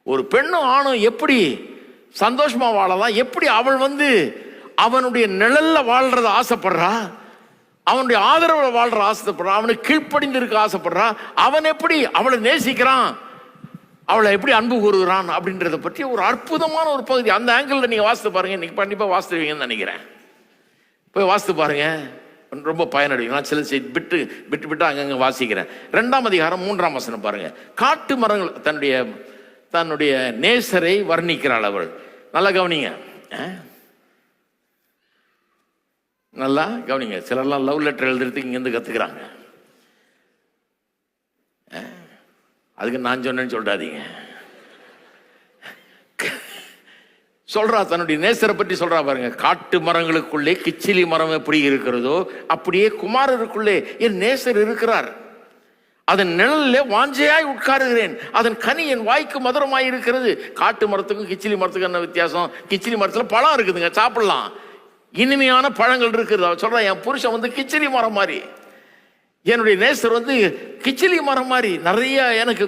ஒரு பெண்ணும் ஆணும் எப்படி சந்தோஷமா வாழலாம், எப்படி அவள் அவனுடைய நிழல்ல வாழ்றத ஆசைப்படுறா, அவனுடைய ஆதரவுல வாழ்ற ஆசைப்படுறான், அவனுக்கு கீழ்ப்படிந்து இருக்க ஆசைப்படுறான், அவன் எப்படி அவளை நேசிக்கிறான், அவளை எப்படி அன்பு கூறுகிறான் அப்படின்றத பற்றி ஒரு அற்புதமான ஒரு பகுதி. அந்த ஆங்கிள் நீங்க வாசித்து பாருங்க. இன்னைக்கு கண்டிப்பா வாசித்துவீங்கன்னு நினைக்கிறேன். போய் வாசித்து பாருங்க, ரொம்ப பயனடையும். நான் சில செய்தி விட்டு அங்கங்க வாசிக்கிறேன். 2ஆம் அதிகாரம் 3ஆம் வசனம் பாருங்க. காட்டு மரங்கள் தன்னுடைய நேசரை வர்ணிக்கிறாள் அவள். நல்லா கவனிங்க, நல்லா கவனிங்க. சிலர்லாம் லவ் லெட்டர் எழுதுறதுக்கு இங்கேருந்து கற்றுக்கிறாங்க. அதுக்கு நான் சொன்னேன்னு சொல்றாதீங்க. சொல்றா, தன்னுடைய நேசரை பற்றி சொல்றா பாருங்க. காட்டு மரங்களுக்குள்ளே கிச்சிலி மரம் எப்படி இருக்கிறதோ அப்படியே குமாரருக்குள்ளே என் நேசர் இருக்கிறார். அதன் நிழலில் வாஞ்சையாய் உட்காருகிறேன், அதன் கனி என் வாய்க்கு மதுரமாய் இருக்கிறது. காட்டு மரத்துக்கும் கிச்சிலி மரத்துக்கும் என்ன வித்தியாசம்? கிச்சிலி மரத்துல பழம் இருக்குதுங்க, சாப்பிடலாம், இனிமையான பழங்கள் இருக்குது. அவன் சொல்றான், என் புருஷன் கிச்சிலி மரம் மாதிரி, என்னுடைய நேசர் கிச்சிலி மரம் மாதிரி நிறைய எனக்கு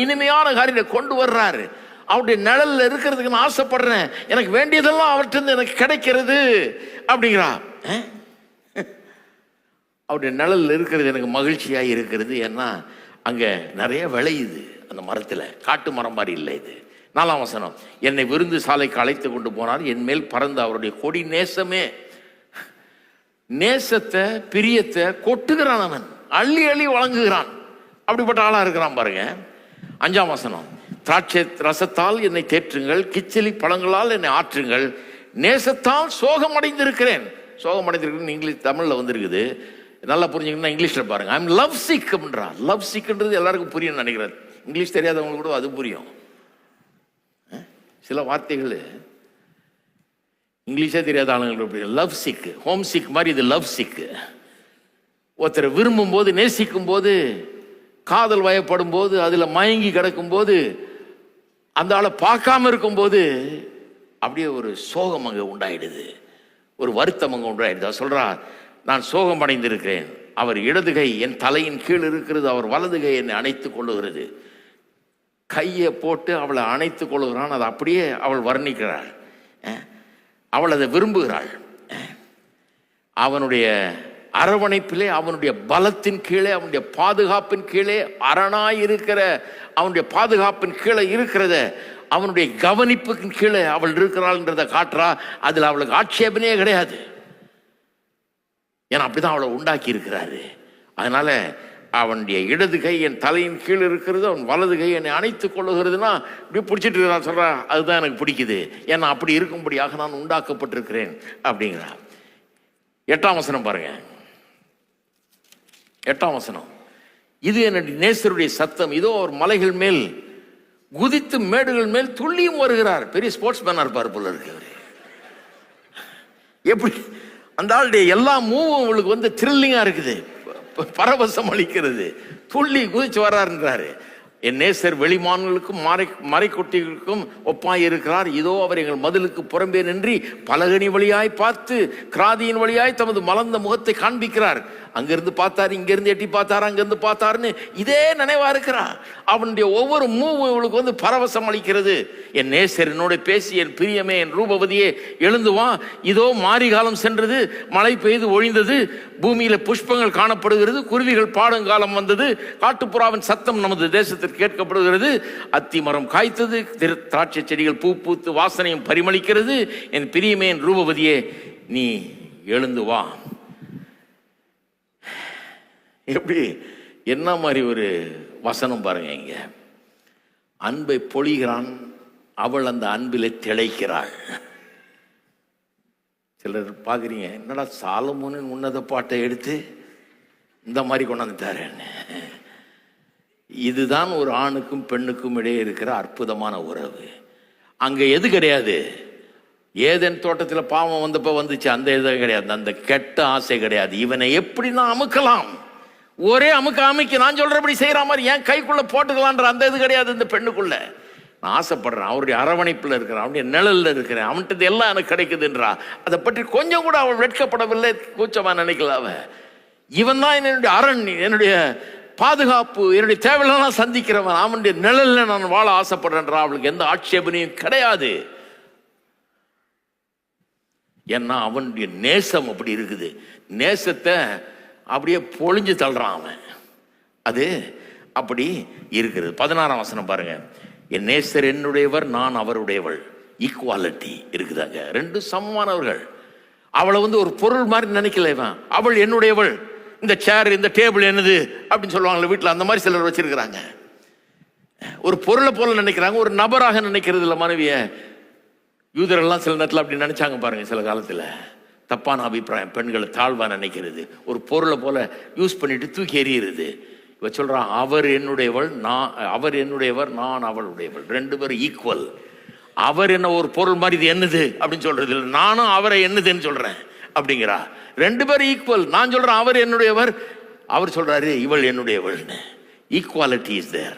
இனிமையான காரியத்தை கொண்டு வர்றாரு. அவருடைய நிழல்ல இருக்கிறதுக்கு நான் ஆசைப்படுறேன், எனக்கு வேண்டியதெல்லாம் அவர்கிட்ட எனக்கு கிடைக்கிறது அப்படிங்கிறா. அவருடைய நிழல்ல இருக்கிறது எனக்கு மகிழ்ச்சியாக இருக்கிறது. ஏன்னா அங்கே நிறைய விளையுது அந்த மரத்தில், காட்டு மரம் மாதிரி இல்லை இது. 4ஆம் வசனம், என்னை விருந்து சாலைக்கு அழைத்து கொண்டு போனார், என் மேல் பறந்த அவருடைய கொடி நேசமே. நேசத்தை பிரியத்தை கொட்டுகிறான், அவன் அள்ளி அள்ளி வழங்குகிறான். அப்படிப்பட்ட ஆளா இருக்கிறான் பாருங்க. 5ஆம் வசனம், திராட்சை ரசத்தால் என்னை தேற்றுங்கள், கிச்சிலி பழங்களால் என்னை ஆற்றுங்கள், நேசத்தால் சோகம் அடைந்திருக்கிறேன். சோகம் அடைந்திருக்கிறேன் இங்கிலீஷ் தமிழ்ல வந்திருக்குது, நல்லா புரிஞ்சுக்கணும். இங்கிலீஷ்ல பாருங்க, ஐ எம் லவ் சிக் அப்படின்றா. லவ் சிக்ன்றது எல்லாருக்கும் புரியும் நினைக்கிறேன். இங்கிலீஷ் தெரியாதவங்களுக்கு கூட அது புரியும். சில வார்த்தைகள் இங்கிலீஷே தெரியாத ஆளுங்களுக்கு லவ் சிக், ஹோம் சிக் மாதிரி இது லவ் சிக். ஒருத்தரை விரும்பும் போது, நேசிக்கும் போது, காதல் வயப்படும் போது, அதுல மயங்கி கிடக்கும் போது, அந்த ஆளை பார்க்காம இருக்கும் போது அப்படியே ஒரு சோகம் அங்க உண்டாயிடுது, ஒரு வருத்தம் அங்க உண்டாயிடுது. சொல்றா, நான் சோகம் அடைந்திருக்கிறேன், அவர் இடதுகை என் தலையின் கீழ் இருக்கிறது, அவர் வலதுகை என்னை அணைத்துக் கொள்ளுகிறது. கையை போட்டு அவளை அணைத்துக் கொள்ளுகிறான். அதை அப்படியே அவள் வர்ணிக்கிறாள், அவள் அதை விரும்புகிறாள். அவனுடைய அரவணைப்பிலே, அவனுடைய பலத்தின் கீழே, அவனுடைய பாதுகாப்பின் கீழே, அரணாய் இருக்கிற அவனுடைய பாதுகாப்பின் கீழே இருக்கிறத, அவனுடைய கவனிப்புக்கு கீழே அவள் இருக்கிறாள்ன்றதை காட்டுறா. அதில் அவளுக்கு ஆட்சேபனையே கிடையாது. ஏன்னா அப்படிதான் அவளை உண்டாக்கி இருக்கிறாரு. அதனால அவனுடைய இடது கை என் தலையின் கீழ் இருக்கிறது, அவன் வலது கை என்னை அணைத்துக் கொள்ளுகிறதுனா இப்படி பிடிச்சிட்டு இருக்கிறான். சொல்றா, அதுதான் எனக்கு பிடிக்குது, ஏன்னா அப்படி இருக்கும்படியாக நான் உண்டாக்கப்பட்டிருக்கிறேன் அப்படிங்கிறா. 8ஆம் வசனம் பாருங்க. 8ஆம் வசனம், இது என்னுடைய நேசருடைய சத்தம், இதோ அவர் மலைகள் மேல் குதித்து மேடுகள் மேல் துள்ளியும் வருகிறார். பெரிய ஸ்போர்ட்ஸ் மேனா இருப்பார் போல இருக்கு அவரு. எப்படி அந்த ஆளுடைய எல்லா மூவும் உங்களுக்கு த்ரில்லிங்கா இருக்குது, பரவசம் அளிக்கிறது, துள்ளி குதிச்சு வர்றாருன்றாரு. என் நேசர் வெளிமான்களுக்கும் மறைக்குட்டிகளுக்கும் ஒப்பாய் இருக்கிறார். இதோ அவர் எங்கள் மதிலுக்கு புறம்பே நின்றி பலகனி வழியாய் பார்த்து கிராதியின் வழியாய் தமது மலர்ந்த முகத்தை காண்பிக்கிறார். அங்கிருந்து பார்த்தாரு, இங்கிருந்து எட்டி பார்த்தாரு, அங்கிருந்து பார்த்தாருன்னு இதே நினைவா இருக்கிறார். அவனுடைய ஒவ்வொரு மூவும் இவளுக்கு பரவசம் அளிக்கிறது. என் நேசர் என்னோட பேசி, என் பிரியமே, என் ரூபவதியே எழுந்து வா, இதோ மாரி காலம் சென்றது, மழை பெய்து ஒழிந்தது, பூமியில புஷ்பங்கள் காணப்படுகிறது, குருவிகள் பாடுங்காலம் வந்தது, காட்டுப்புறாவின் சத்தம் நமது தேசத்திற்கு கேட்கப்படுகிறது, அத்தி மரம் காய்த்தது, திராட்சை செடிகள் பூ பூத்து வாசனையும் பரிமளிக்கிறது, என் பிரியமே, என் ரூபவதியே நீ எழுந்து வா. எப்படி என்ன மாதிரி ஒரு வசனம் பாருங்க. இங்க அன்பை பொழிகிறான், அவள் அந்த அன்பிலே திளைக்கிறாள். சிலர் பாக்குறீங்க, என்னடா சாலமோனின் உன்னத பாட்டை எடுத்து இந்த மாதிரி கொண்டாந்துட்டாரு. இதுதான் ஒரு ஆணுக்கும் பெண்ணுக்கும் இடையே இருக்கிற அற்புதமான உறவு. அங்க எது கிடையாது, ஏதேன் தோட்டத்தில் பாவம் வந்தப்ப வந்துச்சு அந்த இது கிடையாது, அந்த கெட்ட ஆசை கிடையாது. இவனை எப்படி நான் அமுக்கலாம், ஒரே அமுக்க நான் சொல்றபடி செய்யற மாதிரி என் கைக்குள்ள போட்டுக்கலான்ற அந்த இது கிடையாது. இந்த பெண்ணுக்குள்ள நான் ஆசைப்படுறேன், அவருடைய அரவணைப்புல இருக்கிறேன், அவருடைய நிழல்ல இருக்கிறேன், அவன்கிட்ட எல்லாம் எனக்கு கிடைக்குதுன்றா. அதை பற்றி கொஞ்சம் கூட அவள் வெட்கப்படவில்லை, கூச்சமா நினைக்கல. அவ இவன் தான் என்னுடைய அரண், என்னுடைய பாதுகாப்பு, என்னுடைய தேவையெல்லாம் சந்திக்கிறவன், அவனுடைய நிழல்ல நான் வாழ ஆசைப்படுறேன். அவளுக்கு எந்த ஆட்சேபனையும் கிடையாது. ஏன்னா அவனுடைய நேசம் அப்படி இருக்குது. நேசத்தை அப்படியே பொழிஞ்சு தள்ளுறான் அவன். அது அப்படி இருக்கிறது. 16ஆம் வசனம் பாருங்க. என் நேசர் என்னுடையவர், நான் அவருடையவள். ஈக்குவாலிட்டி இருக்குதாங்க. ரெண்டு சமமானவர்கள். அவளை ஒரு பொருள் மாதிரி நினைக்கல இவன். அவள் என்னுடையவள். இந்த சேர், இந்த டேபிள் என்னது அப்படின்னு சொல்லுவாங்களே வீட்டில், அந்த மாதிரி சிலர் வச்சிருக்கிறாங்க. ஒரு பொருளை போல நினைக்கிறாங்க, ஒரு நபராக நினைக்கிறது இல்லை மனைவிய. யூதரெல்லாம் சில நேரத்தில் அப்படி நினைச்சாங்க பாருங்க. சில காலத்தில் தப்பான அபிப்பிராயம், பெண்களை தாழ்வா நினைக்கிறது, ஒரு பொருளை போல யூஸ் பண்ணிட்டு தூக்கி எறிகிறது. இவ சொல்றான், அவர் என்னுடையவள், அவர் என்னுடையவர், நான் அவளுடையவள். ரெண்டு பேரும் ஈக்குவல். அவர் என்ன ஒரு பொருள் மாதிரி இது என்னது அப்படின்னு சொல்றது இல்லை, நானும் அவரை என்னதுன்னு சொல்றேன் அப்படிங்கிறா. ரெண்டு பேரும் ஈக்குவல். நான் சொல்றேன் அவர் என்னுடையவர், அவர் சொல்றாரு இவள் என்னுடையவள். Equality is there.